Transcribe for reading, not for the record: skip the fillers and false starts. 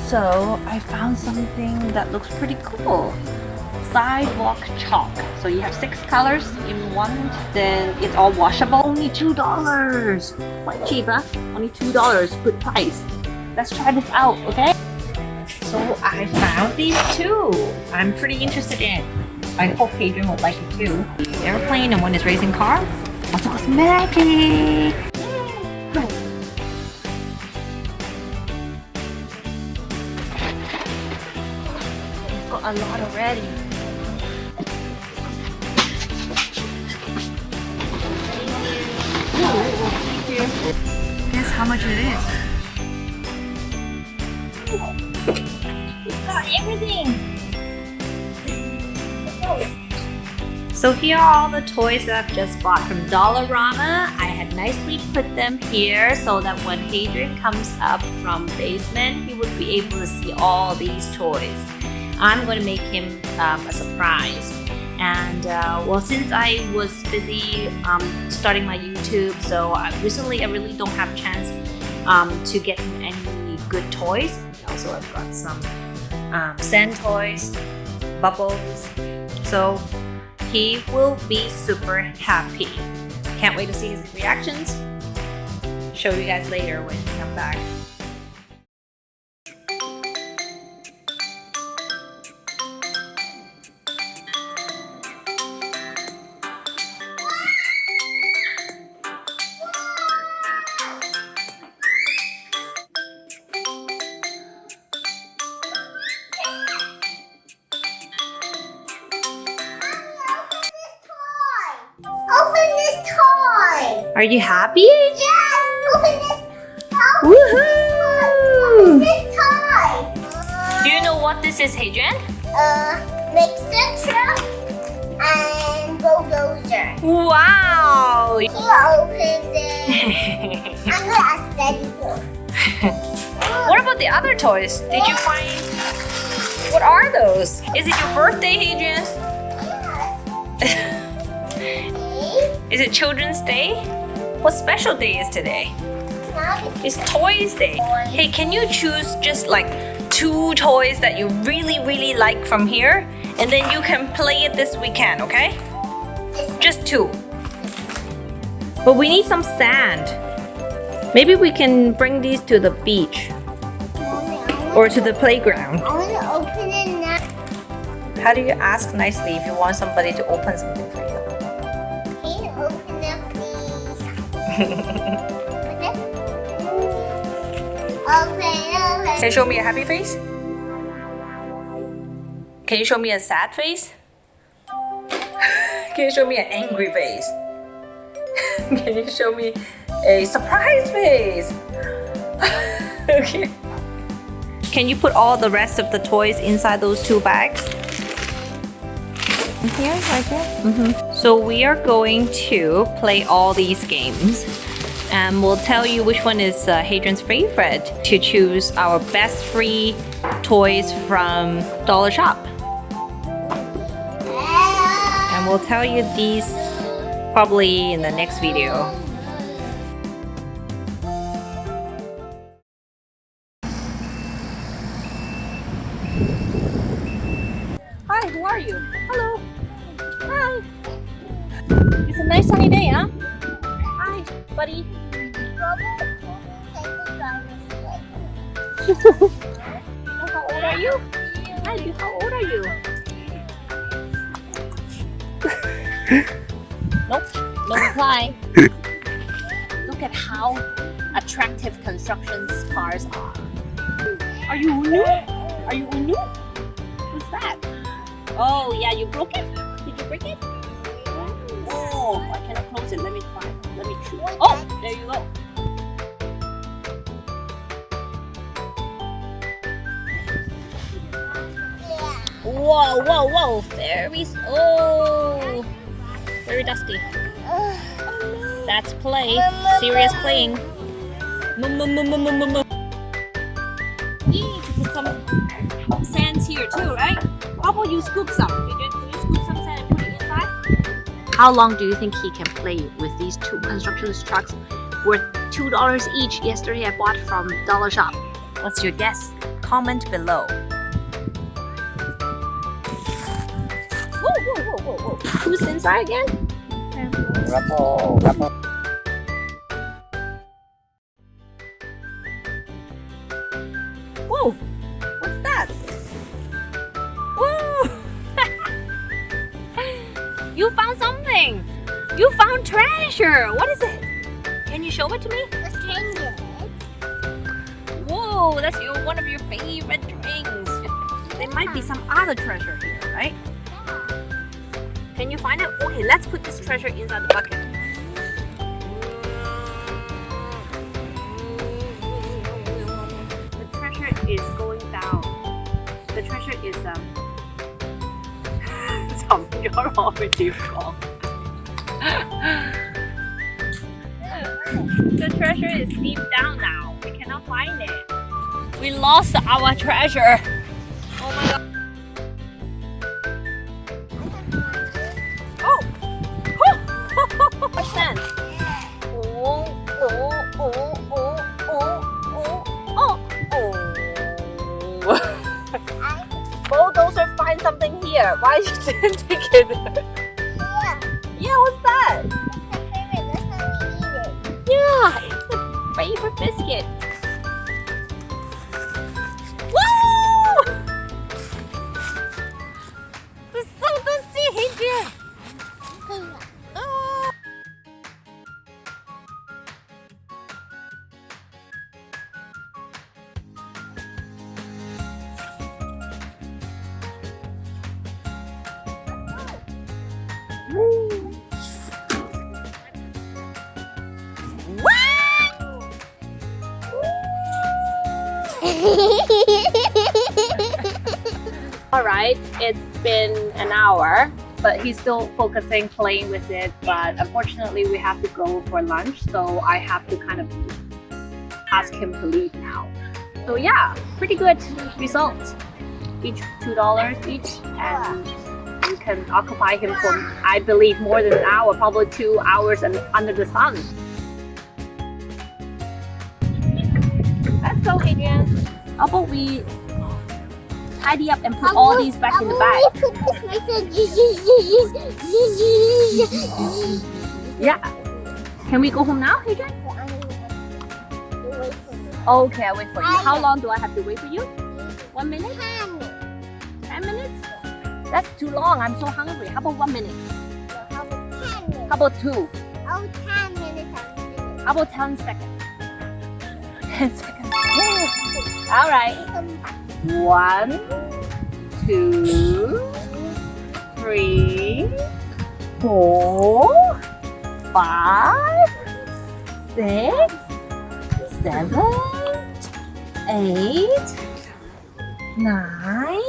So I found something that looks pretty cool. Sidewalk chalk. So you have 6 colors in one, then it's all washable. Only $2. Quite cheap, huh? Only $2. Good price. Let's try this out, okay? So I found these two. I'm pretty interested in it. I hope Hadrian would like it too. Airplane and one is racing car. Also cosmetic. Got a lot already. Thank you. Guess how much it is? Got everything. So here are all the toys that I've just bought from Dollarama. I had nicely put them here so that when Hadrian comes up from basement, he would be able to see all these toys. I'm going to make him a surprise. And well, since I was busy starting my YouTube, so recently I really don't have a chance to get him any good toys. Also, I've got some sand toys, bubbles. So he will be super happy. Can't wait to see his reactions. Show you guys later when he comes back. Are you happy? Yes! Open this! Woohoo! Open this toy! Do you know what this is, Hadrian? Mixer truck and bulldozer. Wow! He opens it. I'm gonna ask Daddy to. What about the other toys? Did you find... What are those? Is it your birthday, Hadrian? Yes. Is it Children's Day? What special day is today? It's Toys Day. Hey, can you choose just like 2 toys that you really like from here? And then you can play it this weekend, okay? Just 2. But we need some sand. Maybe we can bring these to the beach. Or to the playground. I want to open it now. How do you ask nicely if you want somebody to open something for you? Can you open it, please? Open. Can you show me a happy face? Can you show me a sad face? Can you show me an angry face? Can you show me a surprise face? Okay. Can you put all the rest of the toys inside those 2 bags? Here, right here. So we are going to play all these games. And we'll tell you which one is Hadrian's favorite to choose our best free toys from Dollar Shop. And we'll tell you these probably in the next video. Hi, who are you? Hello. Hi. It's a nice sunny day, huh? Hi, buddy. How old are you? Hi, how old are you? Nope, no reply. Look at how attractive construction cars are. Are you new? Are you new? What's that? Oh yeah, you broke it? Did you break it? Oh, I cannot close it. Let me try. Let me choose. Oh, there you go. Whoa, whoa, whoa. Very dusty. That's play. Serious playing. You need to put some sands here too, right? How about you scoop some? Can you scoop some sand and put it inside? How long do you think he can play with these 2 construction trucks worth $2 each? Yesterday I bought from Dollar Shop. What's your guess? comment below. Whoa. Who's inside again? Rubble, rubble. Whoa! What's that? Whoa! You found something! You found treasure! What is it? Can you show it to me? The stranger. Whoa, that's one of your favorite drinks. There might be some other treasure here, right? Can you find it? Okay, let's put this treasure inside the bucket. The treasure is going down. The treasure is 沉咗落去點講 The treasure is deep down now. We cannot find it. We lost our treasure. Oh my god. Oh! What's that? Oh. Bulldozer find something here. Why you didn't take it? Yeah, what's that? Yeah, it's a favorite biscuit. Woo! There's something here. Oh. Alright, it's been an hour, but he's still focusing, playing with it. But unfortunately, we have to go for lunch, so I have to kind of ask him to leave now. So yeah, pretty good results. Each $2 each, and you can occupy him for, I believe, more than an hour, probably 2 hours and under the sun. Let's go, Hadrian. How about we tidy up and put all these back in the bag? Yeah. Can we go home now, Hadrian? Okay, I'll wait for you. How long do I have to wait for you? 1 minute? 10 minutes? That's too long. I'm so hungry. How about 1 minute? How about 2? Oh, 10 minutes. How about 10 seconds? 10 seconds. All right. 1, 2, 3, 4, 5, 6, 7, 8, 9,